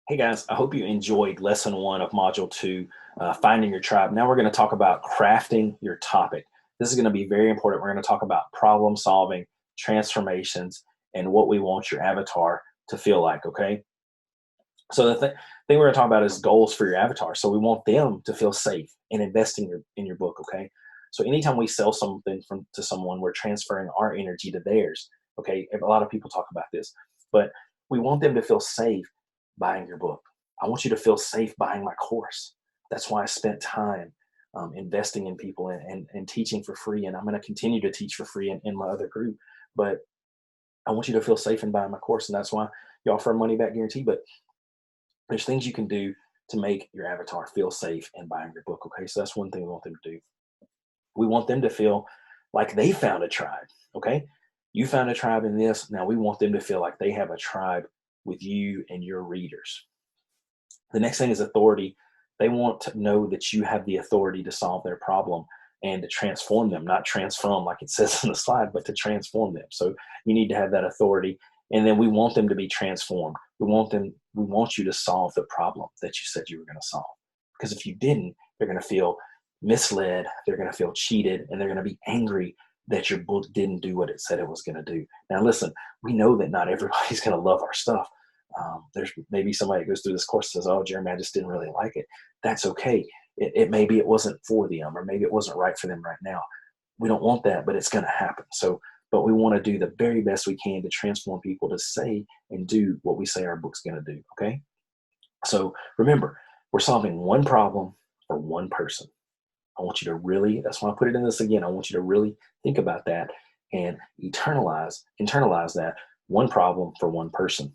Hey guys, I hope you enjoyed lesson one of module two, finding your tribe. Now we're going to talk about crafting your topic. This is going to be very important. We're going to talk about problem solving, transformations, and what we want your avatar to feel like, okay? So the thing we're going to talk about is goals for your avatar. So we want them to feel safe and invest in your book, okay? So anytime we sell something to someone, we're transferring our energy to theirs, okay? A lot of people talk about this, but we want them to feel safe buying your book. I want you to feel safe buying my course. That's why I spent time investing in people and teaching for free. And I'm going to continue to teach for free in my other group. But I want you to feel safe in buying my course. And that's why you offer a money back guarantee. But there's things you can do to make your avatar feel safe in buying your book. Okay. So that's one thing we want them to do. We want them to feel like they found a tribe. Okay. You found a tribe in this. Now we want them to feel like they have a tribe with you and your readers. The next thing is authority. They want to know that you have the authority to solve their problem and to transform them, not transform like it says in the slide, but to transform them. So you need to have that authority. And then we want them to be transformed. We want you to solve the problem that you said you were going to solve. Because if you didn't, they're going to feel misled, they're going to feel cheated, and they're going to be angry that your book didn't do what it said it was going to do. Now, listen, we know that not everybody's going to love our stuff. There's maybe somebody that goes through this course and says, "Oh, Jeremy, I just didn't really like it." That's okay. It maybe it wasn't for them, or maybe it wasn't right for them right now. We don't want that, but it's going to happen. So, but we want to do the very best we can to transform people to say and do what we say our book's going to do. Okay. So remember, we're solving one problem for one person. I want you to really, that's why I put it in this again. I want you to really think about that and internalize that one problem for one person.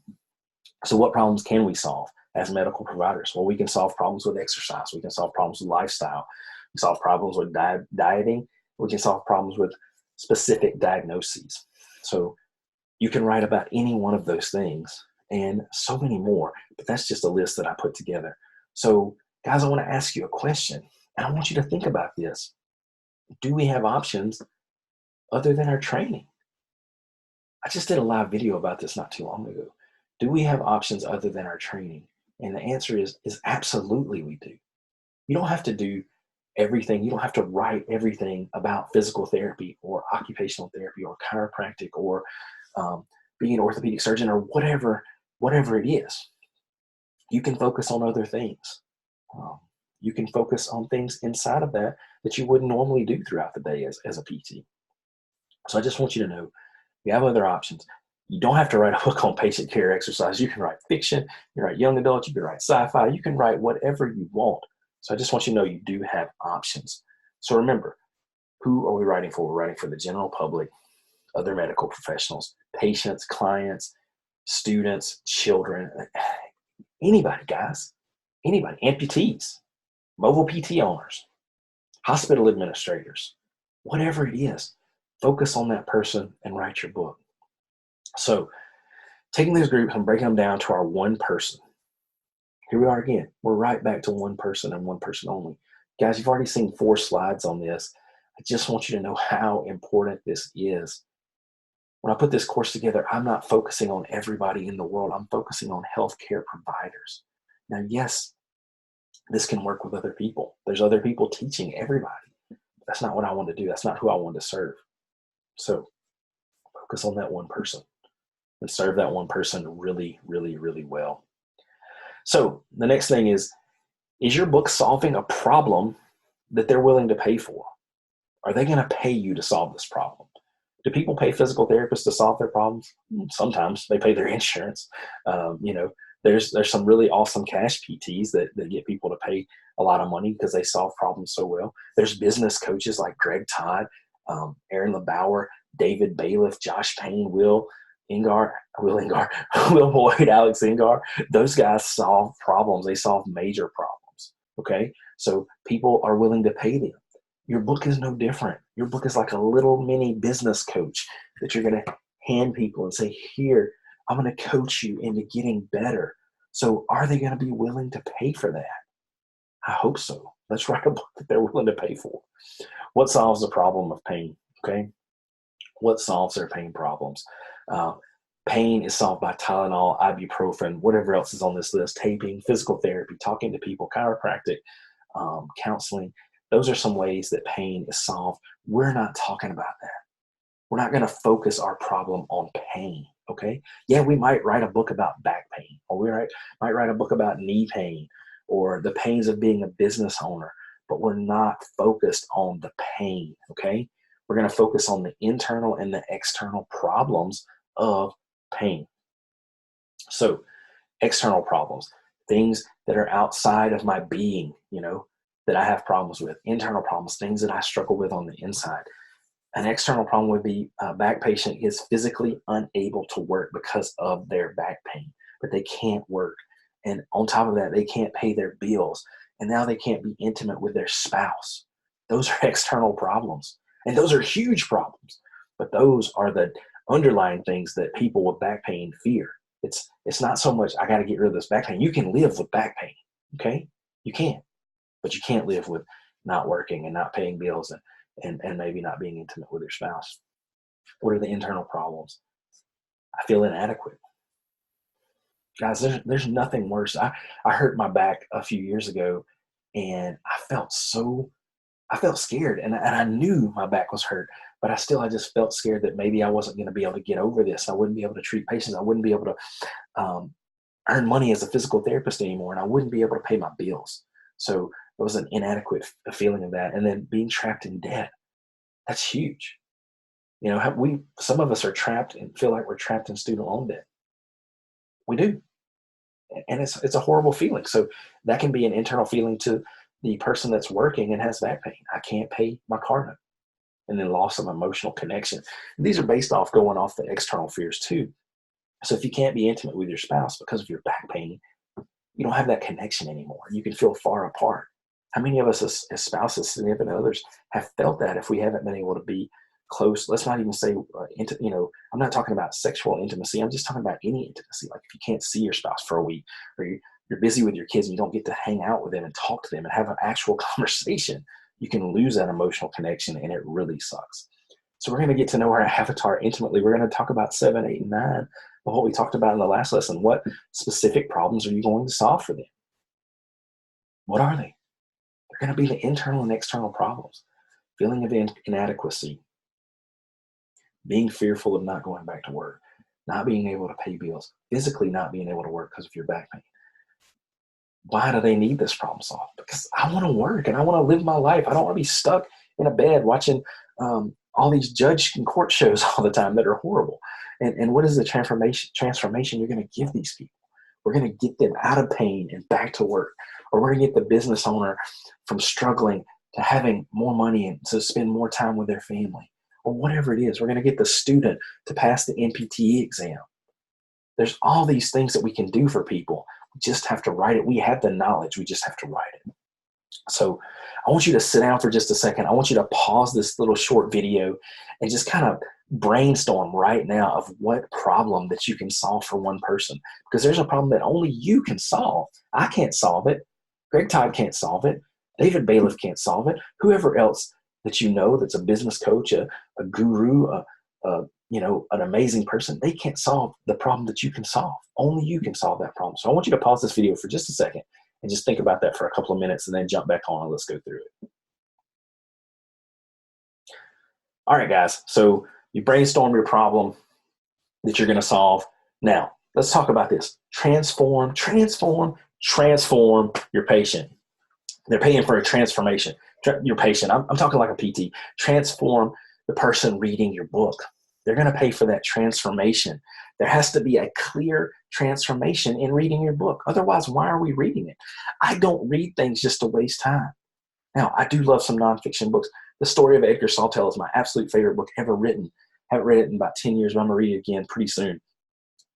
So what problems can we solve as medical providers? Well, we can solve problems with exercise. We can solve problems with lifestyle. We solve problems with dieting. We can solve problems with specific diagnoses. So you can write about any one of those things and so many more, but that's just a list that I put together. So guys, I want to ask you a question and I want you to think about this. Do we have options other than our training? I just did a live video about this not too long ago. Do we have options other than our training? And the answer is absolutely we do. You don't have to do everything. You don't have to write everything about physical therapy or occupational therapy or chiropractic or being an orthopedic surgeon or whatever it is. You can focus on other things. Um, you can focus on things inside of that that you wouldn't normally do throughout the day as a PT. So I just want you to know you have other options. You don't have to write a book on patient care exercise. You can write fiction, you can write young adult, you can write sci-fi, you can write whatever you want. So I just want you to know you do have options. So remember, who are we writing for? We're writing for the general public, other medical professionals, patients, clients, students, children, anybody, guys, anybody, amputees, mobile PT owners, hospital administrators, whatever it is, focus on that person and write your book. So taking these groups and breaking them down to our one person. Here we are again. We're right back to one person and one person only. Guys, you've already seen 4 slides on this. I just want you to know how important this is. When I put this course together, I'm not focusing on everybody in the world. I'm focusing on healthcare providers. Now, yes, this can work with other people. There's other people teaching everybody. That's not what I want to do. That's not who I want to serve. So focus on that one person and serve that one person really, really, really well. So the next thing is your book solving a problem that they're willing to pay for? Are they going to pay you to solve this problem? Do people pay physical therapists to solve their problems? Sometimes they pay their insurance. There's some really awesome cash PTs that get people to pay a lot of money because they solve problems so well. There's business coaches like Greg Todd, Aaron LeBauer, David Bailiff, Josh Payne, Will Boyd, Alex Ingar. Those guys solve problems. They solve major problems. Okay. So people are willing to pay them. Your book is no different. Your book is like a little mini business coach that you're going to hand people and say, here, I'm going to coach you into getting better. So are they going to be willing to pay for that? I hope so. Let's write a book that they're willing to pay for. What solves the problem of pain? Okay. What solves their pain problems? Pain is solved by Tylenol, ibuprofen, whatever else is on this list, taping, physical therapy, talking to people, chiropractic, counseling. Those are some ways that pain is solved. We're not talking about that. We're not going to focus our problem on pain, okay? Yeah, we might write a book about back pain, or might write a book about knee pain, or the pains of being a business owner, but we're not focused on the pain, okay? We're going to focus on the internal and the external problems of pain. So, external problems, things that are outside of my being, that I have problems with, internal problems, things that I struggle with on the inside. An external problem would be a back patient is physically unable to work because of their back pain, but they can't work. And on top of that, they can't pay their bills. And now they can't be intimate with their spouse. Those are external problems. And those are huge problems. But those are the underlying things that people with back pain fear. It's not so much, I got to get rid of this back pain. You can live with back pain, okay? You can. But you can't live with not working and not paying bills and maybe not being intimate with your spouse. What are the internal problems? I feel inadequate. Guys, there's nothing worse. I hurt my back a few years ago, and I felt scared, and I knew my back was hurt, but I just felt scared that maybe I wasn't going to be able to get over this. I wouldn't be able to treat patients. I wouldn't be able to earn money as a physical therapist anymore, and I wouldn't be able to pay my bills. So it was an inadequate feeling of that. And then being trapped in debt, that's huge. Some of us are trapped and feel like we're trapped in student loan debt. We do. And it's a horrible feeling. So that can be an internal feeling to the person that's working and has back pain. I can't pay my car note. And then loss of emotional connection. And these are based off going off the external fears too. So if you can't be intimate with your spouse because of your back pain, you don't have that connection anymore. You can feel far apart. How many of us as spouses, significant others, have felt that if we haven't been able to be close? Let's not even say, I'm not talking about sexual intimacy. I'm just talking about any intimacy. Like if you can't see your spouse for a week, or you're busy with your kids and you don't get to hang out with them and talk to them and have an actual conversation, you can lose that emotional connection, and it really sucks. So we're going to get to know our avatar intimately. We're going to talk about 7, 8, and 9 of what we talked about in the last lesson. What specific problems are you going to solve for them? What are they? They're going to be the internal and external problems. Feeling of inadequacy, being fearful of not going back to work, not being able to pay bills, physically not being able to work because of your back pain. Why do they need this problem solved? Because I want to work and I want to live my life. I don't want to be stuck in a bed watching all these judge and court shows all the time that are horrible. And what is the transformation you're going to give these people? We're going to get them out of pain and back to work. Or we're going to get the business owner from struggling to having more money and to spend more time with their family. Or whatever it is. We're going to get the student to pass the NPTE exam. There's all these things that we can do for people. We just have to write it. We have the knowledge. We just have to write it. So I want you to sit down for just a second. I want you to pause this little short video and just kind of brainstorm right now of what problem that you can solve for one person. Because there's a problem that only you can solve. I can't solve it. Greg Todd can't solve it. David Bailiff can't solve it. Whoever else that you know that's a business coach, a guru, an amazing person, they can't solve the problem that you can solve. Only you can solve that problem. So I want you to pause this video for just a second and just think about that for a couple of minutes and then jump back on and let's go through it. All right, guys. So you brainstorm your problem that you're going to solve. Now, let's talk about this. Transform your patient. They're paying for a transformation. Your patient, I'm talking like a PT. Transform the person reading your book. They're going to pay for that transformation. There has to be a clear transformation in reading your book. Otherwise, why are we reading it? I don't read things just to waste time. Now, I do love some nonfiction books. The Story of Edgar Sawtelle is my absolute favorite book ever written. Haven't read it in about 10 years, but I'm going to read it again pretty soon.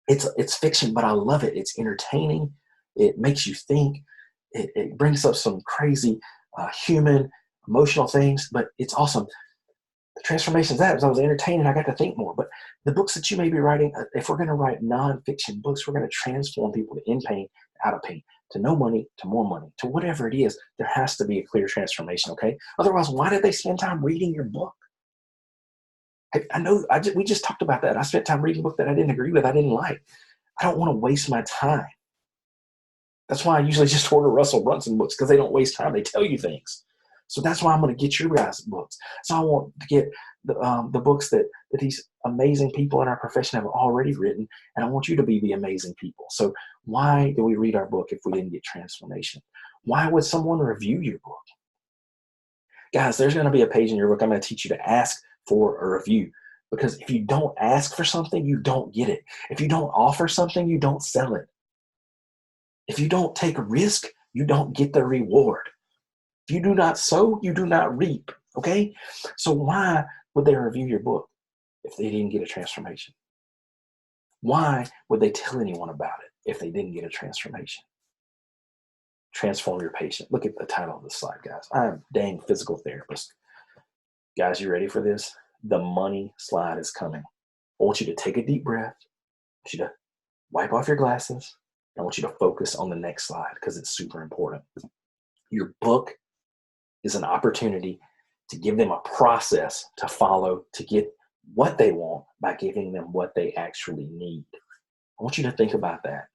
It's fiction, but I love it. It's entertaining. It makes you think. It brings up some crazy human, emotional things, but it's awesome. The transformation is that as I was entertained, I got to think more. But the books that you may be writing, if we're going to write nonfiction books, we're going to transform people to in pain, out of pain, to no money, to more money, to whatever it is. There has to be a clear transformation, okay? Otherwise, why did they spend time reading your book? I know we just talked about that. I spent time reading a book that I didn't agree with, I didn't like. I don't want to waste my time. That's why I usually just order Russell Brunson books, because they don't waste time. They tell you things. So that's why I'm going to get your guys' books. So I want to get the books that these amazing people in our profession have already written, and I want you to be the amazing people. So why do we read our book if we didn't get transformation? Why would someone review your book? Guys, there's going to be a page in your book I'm going to teach you to ask for a review, because if you don't ask for something, you don't get it. If you don't offer something, you don't sell it. If you don't take a risk, you don't get the reward. If you do not sow, you do not reap. Okay? So why would they review your book if they didn't get a transformation? Why would they tell anyone about it if they didn't get a transformation? Transform your patient. Look at the title of the slide, guys. I'm a dang physical therapist. Guys, you ready for this? The money slide is coming. I want you to take a deep breath. I want you to wipe off your glasses. I want you to focus on the next slide, because it's super important. Your book is an opportunity to give them a process to follow to get what they want by giving them what they actually need. I want you to think about that.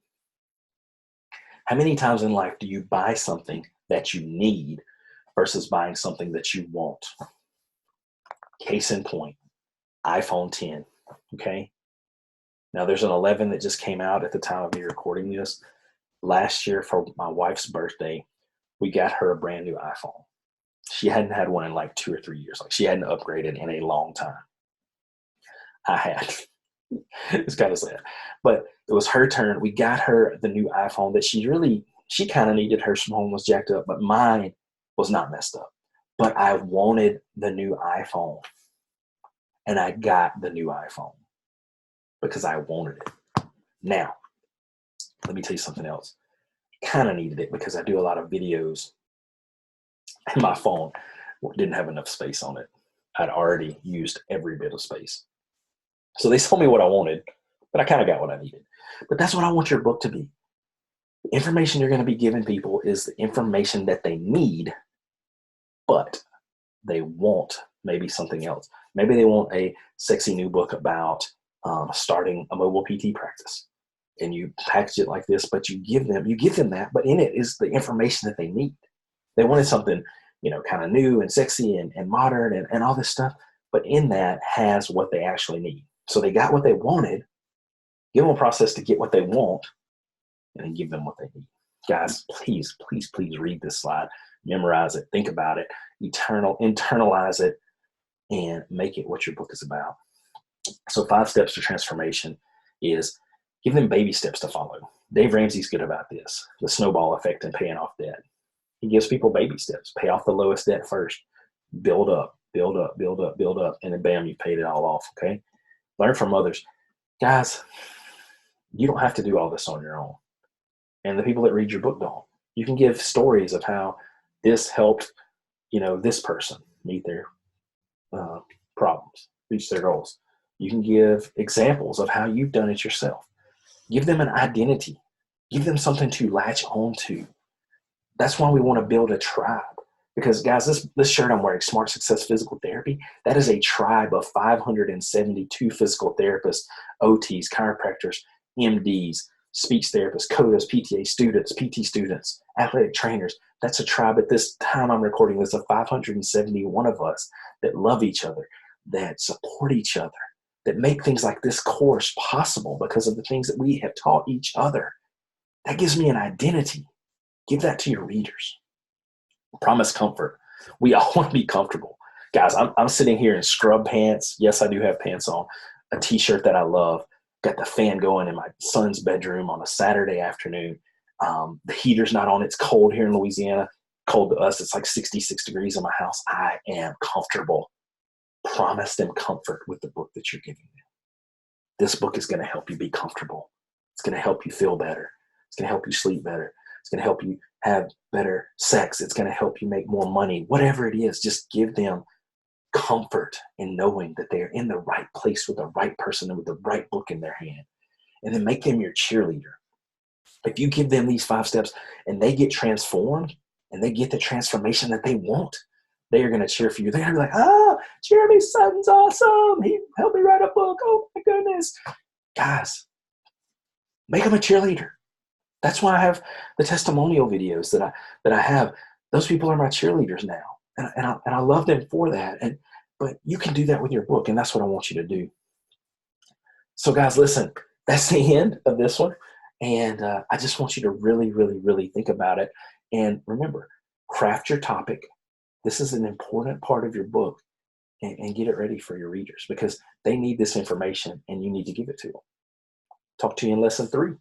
How many times in life do you buy something that you need versus buying something that you want? Case in point, iPhone 10, okay? Now there's an 11 that just came out at the time of me recording this. Last year for my wife's birthday, we got her a brand new iPhone. She hadn't had one in like 2 or 3 years. Like, she hadn't upgraded in a long time. I had. It's kind of sad. But it was her turn. We got her the new iPhone that she kind of needed. Her phone was jacked up, but mine was not messed up. But I wanted the new iPhone. And I got the new iPhone because I wanted it. Now, let me tell you something else. I kind of needed it because I do a lot of videos, and my phone didn't have enough space on it. I'd already used every bit of space. So they told me what I wanted, but I kind of got what I needed. But that's what I want your book to be. The information you're going to be giving people is the information that they need, but they want maybe something else. Maybe they want a sexy new book about starting a mobile PT practice. And you package it like this, but you give them that, but in it is the information that they need. They wanted something, kind of new and sexy and modern and all this stuff, but in that has what they actually need. So they got what they wanted, give them a process to get what they want, and then give them what they need. Guys, please, please, please read this slide, memorize it, think about it, internalize it, and make it what your book is about. So 5 steps to transformation is give them baby steps to follow. Dave Ramsey's good about this, the snowball effect and paying off debt. He gives people baby steps. Pay off the lowest debt first. Build up, build up, build up, build up, and then bam, you paid it all off, okay? Learn from others. Guys, you don't have to do all this on your own. And the people that read your book don't. You can give stories of how this helped, this person meet their problems, reach their goals. You can give examples of how you've done it yourself. Give them an identity. Give them something to latch onto. That's why we want to build a tribe. Because, guys, this shirt I'm wearing, Smart Success Physical Therapy, that is a tribe of 572 physical therapists, OTs, chiropractors, MDs, speech therapists, CODAs, PTA students, PT students, athletic trainers. That's a tribe at this time I'm recording this of 571 of us that love each other, that support each other, that make things like this course possible because of the things that we have taught each other. That gives me an identity. Give that to your readers. Promise comfort. We all want to be comfortable. Guys, I'm sitting here in scrub pants. Yes, I do have pants on. A t-shirt that I love. Got the fan going in my son's bedroom on a Saturday afternoon. The heater's not on. It's cold here in Louisiana. Cold to us. It's like 66 degrees in my house. I am comfortable. Promise them comfort with the book that you're giving them. This book is going to help you be comfortable. It's going to help you feel better. It's going to help you sleep better. It's going to help you have better sex. It's going to help you make more money. Whatever it is, just give them comfort in knowing that they're in the right place with the right person and with the right book in their hand. And then make them your cheerleader. If you give them these 5 steps and they get transformed and they get the transformation that they want, they are going to cheer for you. They're going to be like, Jeremy Sutton's awesome. He helped me write a book. Oh my goodness. Guys, make them a cheerleader. That's why I have the testimonial videos that I have. Those people are my cheerleaders now. And I love them for that. But you can do that with your book, and that's what I want you to do. So guys, listen, that's the end of this one. And I just want you to really, really, really think about it. And remember, craft your topic. This is an important part of your book, and get it ready for your readers because they need this information and you need to give it to them. Talk to you in lesson 3.